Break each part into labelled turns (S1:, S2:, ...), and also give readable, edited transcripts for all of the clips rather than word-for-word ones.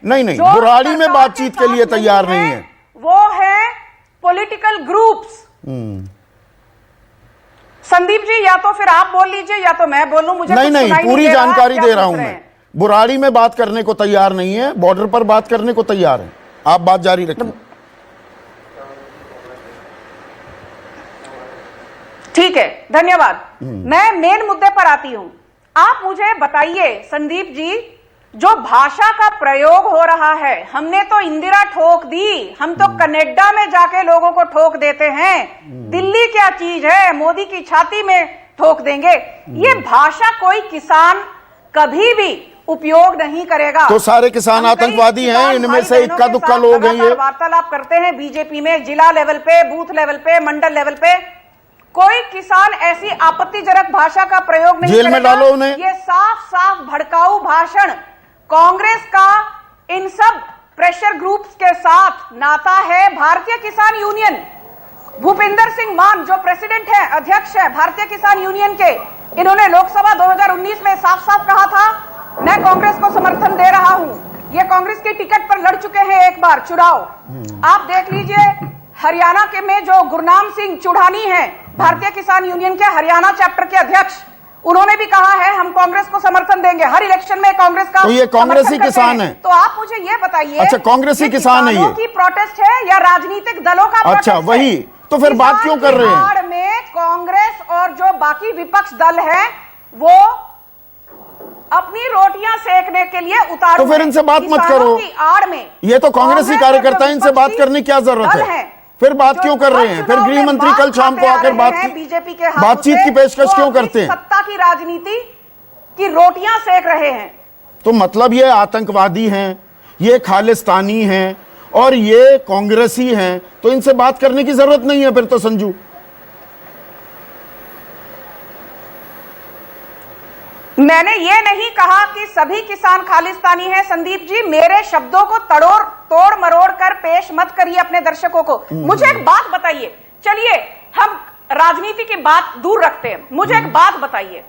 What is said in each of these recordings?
S1: नहीं नहीं, बुराड़ी में बातचीत के लिए तैयार नहीं है,
S2: वो है पॉलिटिकल ग्रुप्स। संदीप जी, या तो फिर आप बोल लीजिए या तो मैं बोलूं, मुझे
S1: नहीं नहीं, पूरी जानकारी दे रहा हूं
S2: मैं।
S1: मैं। बुराड़ी में बात करने को तैयार नहीं है, बॉर्डर पर बात करने को तैयार है। आप बात जारी रखिए।
S2: ठीक है, धन्यवाद। मैं मेन मुद्दे पर आती हूं। आप मुझे बताइए संदीप जी, जो भाषा का प्रयोग हो रहा है, हमने तो इंदिरा ठोक दी, हम तो कनाडा में जाके लोगों को ठोक देते हैं, दिल्ली क्या चीज है, मोदी की छाती में ठोक देंगे। ये भाषा कोई किसान कभी भी उपयोग नहीं करेगा।
S1: तो सारे किसान आतंकवादी हैं, इनमें से इक्का दुक्का लोग हैं। ये
S2: वार्तालाप करते हैं बीजेपी में, जिला लेवल पे, बूथ लेवल पे, मंडल लेवल पे। कोई किसान ऐसी आपत्तिजनक भाषा का प्रयोग नहीं
S1: जेल में डालो उन्हें।
S2: ये साफ साफ भड़काऊ भाषण। कांग्रेस का इन सब प्रेशर ग्रुप्स के साथ नाता है। भारतीय किसान यूनियन, भूपिंदर सिंह मान जो प्रेसिडेंट है, अध्यक्ष है भारतीय किसान यूनियन के, इन्होंने लोकसभा 2019 में साफ साफ कहा था, मैं कांग्रेस को समर्थन दे रहा हूं। ये कांग्रेस की टिकट पर लड़ चुके हैं एक बार चुनाव। आप देख लीजिए, हरियाणा के में जो गुरनाम सिंह चुढ़ानी है, भारतीय किसान यूनियन के हरियाणा चैप्टर के अध्यक्ष, उन्होंने भी कहा है हम कांग्रेस को समर्थन देंगे, हर इलेक्शन में कांग्रेस का।
S1: तो ये कांग्रेसी किसान है।
S2: तो आप मुझे ये बताइए,
S1: अच्छा, कांग्रेसी किसान है ये
S2: की प्रोटेस्ट है या राजनीतिक दलों का प्रोटेस्ट?
S1: अच्छा, वही तो फिर बात क्यों कर रहे हैं?
S2: में कांग्रेस और जो बाकी विपक्ष दल है वो अपनी रोटियां सेकने के लिए उतारू।
S1: तो फिर इनसे बात मत करो।
S2: की आड़ में
S1: ये तो कांग्रेसी कार्यकर्ता है, इनसे बात करने की क्या जरूरत है? फिर बात क्यों कर रहे हैं? फिर गृह मंत्री कल शाम को आकर
S2: बीजेपी के
S1: बातचीत की पेशकश क्यों करते हैं?
S2: सत्ता की राजनीति की रोटियां सेक रहे हैं।
S1: तो मतलब ये आतंकवादी हैं, ये खालिस्तानी हैं और ये कांग्रेसी हैं, तो इनसे बात करने की जरूरत नहीं है फिर तो संजू।
S2: मैंने ये नहीं कहा कि सभी किसान खालिस्तानी हैं संदीप जी, मेरे शब्दों को तोड़ मरोड़ कर पेश मत करिए अपने दर्शकों को। मुझे एक बात बताइए, चलिए हम राजनीति की बात दूर रखते हैं, मुझे एक बात बताइए,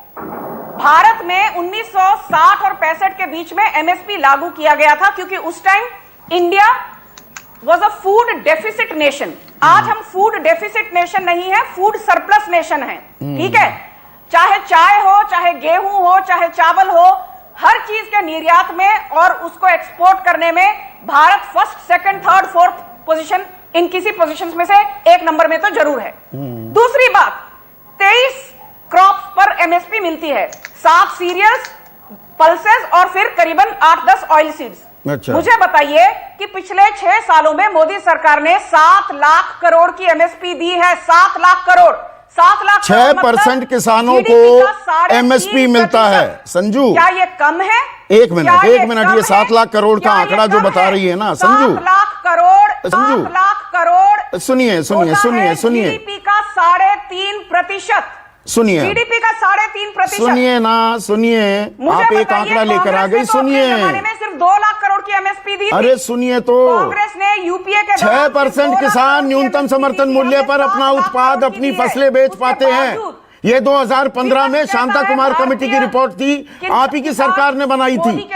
S2: भारत में 1960 और 65 के बीच में एमएसपी लागू किया गया था, क्योंकि उस time India was a food deficit nation. आज हम फूड डेफिसिट नेशन नहीं है, फूड सरप्लस नेशन है, ठीक है। चाहे चाय हो, चाहे गेहूं हो, चाहे चावल हो, हर चीज के निर्यात में और उसको एक्सपोर्ट करने में Bharat first, second, third, fourth position, इन किसी पोजीशंस में से एक नंबर में तो जरूर है। दूसरी बात, 23 क्रॉप्स पर एमएसपी मिलती है, 7 सीरियल्स, पल्सेस और फिर करीबन 8-10 ऑयल सीड्स।
S1: अच्छा।
S2: मुझे बताइए कि पिछले 6 सालों में मोदी सरकार ने 7 लाख करोड़ की एमएसपी दी है। 7 लाख करोड़, 7 लाख
S1: 6% किसानों को एमएसपी मिलता है संजू।
S2: क्या ये कम है?
S1: एक मिनट, ये 7 लाख करोड़ का आंकड़ा जो बता रही है ना संजू,
S2: 7 लाख करोड़, 7 लाख करोड़,
S1: सुनिए
S2: जीडीपी का 3.5%,
S1: सुनिए
S2: जीडीपी का 3.5%।
S1: सुनिए ना, सुनिए, आप एक आंकड़ा लेकर आ गई, सुनिए।
S2: सिर्फ 2 लाख करोड़ की एमएसपी दी।
S1: अरे सुनिए तो,
S2: कांग्रेस ने यूपीए के
S1: 6% किसान न्यूनतम समर्थन मूल्य पर अपना उत्पाद, अपनी फसलें बेच पाते हैं। ये 2015 में शांता कुमार कमेटी की रिपोर्ट थी, आप ही की सरकार ने बनाई थी।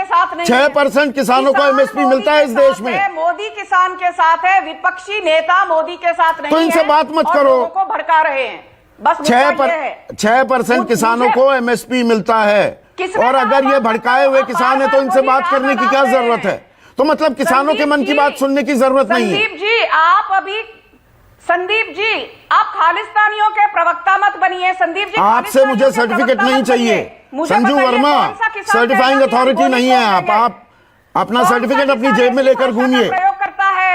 S1: 6% किसानों को एमएसपी मिलता है इस देश में।
S2: मोदी किसान के साथ है, विपक्षी नेता मोदी के साथ नहीं है।
S1: तो इनसे बात मत करो,
S2: लोगों को भड़का रहे हैं। बस
S1: 6% किसानों को एमएसपी मिलता है, और अगर ये भड़काए हुए किसान है तो इनसे बात करने की क्या जरूरत है? तो मतलब किसानों के मन की बात सुनने की जरूरत नहीं है।
S2: संदीप जी, आप खालिस्तानियों के प्रवक्ता मत बनिए। संदीप जी,
S1: आपसे मुझे सर्टिफिकेट नहीं चाहिए संजू वर्मा, सर्टिफाइंग अथॉरिटी नहीं है आप अपना सर्टिफिकेट अपनी जेब में लेकर घूमिए,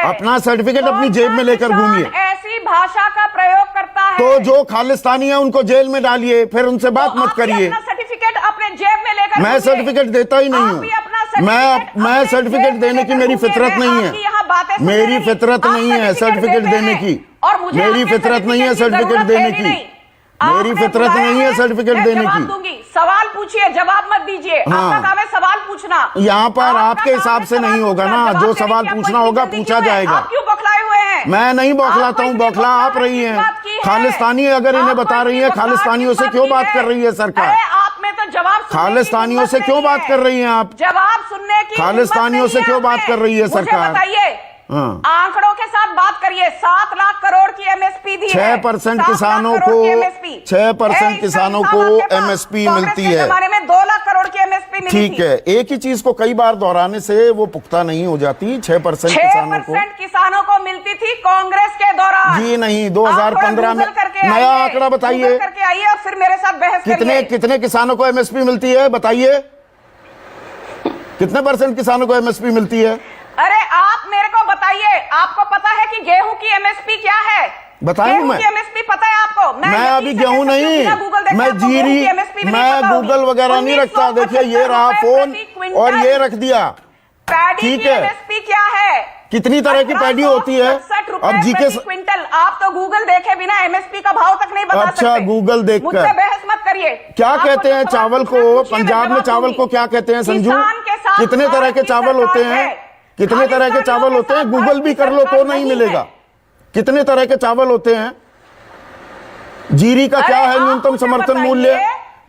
S1: अपना सर्टिफिकेट अपनी जेब में लेकर घूमिए।
S2: ऐसी भाषा का प्रयोग करता है
S1: तो जो खालिस्तानी है उनको जेल में डालिए, फिर उनसे बात मत करिए।
S2: सर्टिफिकेट अपने जेब में लेकर
S1: मैं सर्टिफिकेट देता ही नहीं हूँ, मैं सर्टिफिकेट देने की मेरी फितरत नहीं है, मेरी फितरत नहीं है सर्टिफिकेट देने की, मेरी फितरत नहीं है सर्टिफिकेट देने की, मेरी फितरत नहीं है सर्टिफिकेट देने की।
S2: सवाल पूछिए, जवाब मत दीजिए। आपका काम है सवाल पूछना।
S1: यहाँ पर आपके हिसाब से नहीं होगा ना, जो सवाल पूछना होगा पूछा जाएगा।
S2: क्यों बौखलाए हुए हैं?
S1: मैं नहीं बौखलाता हूँ, बौखला आप रही हैं। खालिस्तानी अगर इन्हें बता रही है, खालिस्तानियों से क्यों बात कर रही है सरकार?
S2: आप में तो जवाब जवाब सुनने की
S1: खालिस्तानियों
S2: हिम्मत
S1: से क्यों
S2: नहीं
S1: बात
S2: है।
S1: कर रही हैं आप?
S2: जवाब सुनने की
S1: खालिस्तानियों
S2: हिम्मत
S1: से
S2: नहीं
S1: क्यों
S2: है
S1: बात
S2: आपने।
S1: कर रही है
S2: मुझे
S1: सरकार?
S2: बताइए,
S1: हाँ।
S2: आंकड़ों के साथ बात करिए। 7 लाख करोड़ की एमएसपी दी है।
S1: 6%
S2: 7 लाख
S1: किसानों
S2: करोड़
S1: को
S2: की MSP।
S1: 6% किसानों को MSP मिलती है।
S2: जमाने में 2 लाख करोड़ की एमएसपी मिली
S1: ठीक
S2: थी।
S1: है, एक ही चीज को कई बार दोहराने से वो पुख्ता नहीं हो जाती। 6% किसानों को
S2: 6% किसानों को मिलती थी कांग्रेस के दौरान।
S1: जी नहीं, 2015 में नया आंकड़ा बताइए।
S2: करके आइए और फिर मेरे साथ बहस करिए।
S1: कितने किसानों को एमएसपी मिलती है बताइए? कितने % किसानों को एमएसपी मिलती है?
S2: अरे आप मेरे को बताइए, आपको पता है कि गेहूं की एमएसपी क्या है?
S1: बताऊं
S2: गेहूं
S1: मैं?
S2: की एमएसपी पता है आपको?
S1: मैं अभी गेहूं नहीं, मैं जीरी, मैं गूगल वगैरह नहीं रखता। देखिए ये रहा फोन और ये रख दिया।
S2: पैडी की एमएसपी क्या है?
S1: कितनी तरह की पैडी होती है? अब जीके
S2: क्विंटल। आप तो गूगल देखे बिना एमएसपी का भाव तक नहीं बता सकते।
S1: अच्छा, गूगल देखकर
S2: मुझसे बहस मत करिए।
S1: क्या कहते हैं चावल को? पंजाब में चावल को क्या कहते हैं संजू? कितने तरह के चावल होते हैं? कितने तरह के चावल होते हैं? गूगल भी कर लो तो नहीं मिलेगा। कितने तरह के चावल होते हैं? जीरी का क्या है न्यूनतम समर्थन मूल्य?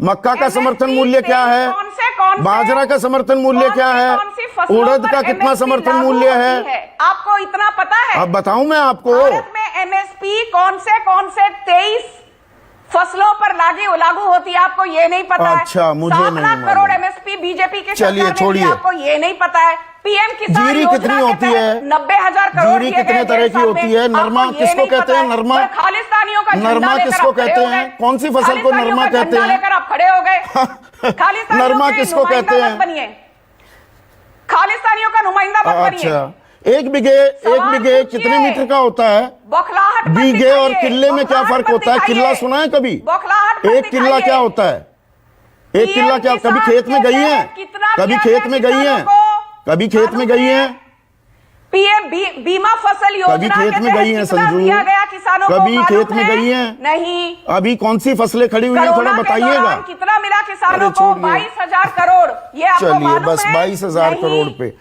S1: मक्का का समर्थन मूल्य क्या है? बाजरा का समर्थन मूल्य क्या है? उड़द का कितना समर्थन मूल्य है?
S2: आपको इतना पता है?
S1: अब बताऊं मैं आपको।
S2: भारत में एमएसपी कौन से 23 फसलों पर लागू होती है, आपको ये नहीं पता है?
S1: अच्छा, मुझे नहीं
S2: 7 लाख करोड़ एमएसपी बीजेपी के
S1: चलिए छोड़िए,
S2: आपको ये नहीं पता है? पीएम किसान
S1: जीरी कितनी होती है?
S2: 90,000 करोड़।
S1: जीरी कितने तरह की होती है? नरमा किसको कहते हैं? नरमा
S2: खालिस्तानियों का
S1: नरमा किसको कहते हैं? कौन सी फसल को नरमा कहते हैं?
S2: लेकर आप खड़े हो गए।
S1: नरमा किसको कहते हैं?
S2: खालिस्तानियों का नुमाइंदा मत बनिए।
S1: अच्छा, एक बीघे कितने मीटर का होता है?
S2: बौखलाहट
S1: बीघे और किले में क्या फर्क होता है? किला सुना है कभी? एक किला क्या होता है? एक किला क्या? कभी खेत में गई है? कभी खेत में गई है? कभी खेत में गई है?
S2: पीएम बीमा फसल योजना
S1: कभी खेत में गई है संजू? कभी खेत में गई है?
S2: नहीं।
S1: अभी कौन सी फसलें खड़ी हुई है थोड़ा बताइएगा।
S2: कितना मिला किसानों को? 22,000 करोड़। ये आपको
S1: चलिए
S2: मालूम
S1: बस
S2: है?
S1: 22,000 करोड़ पे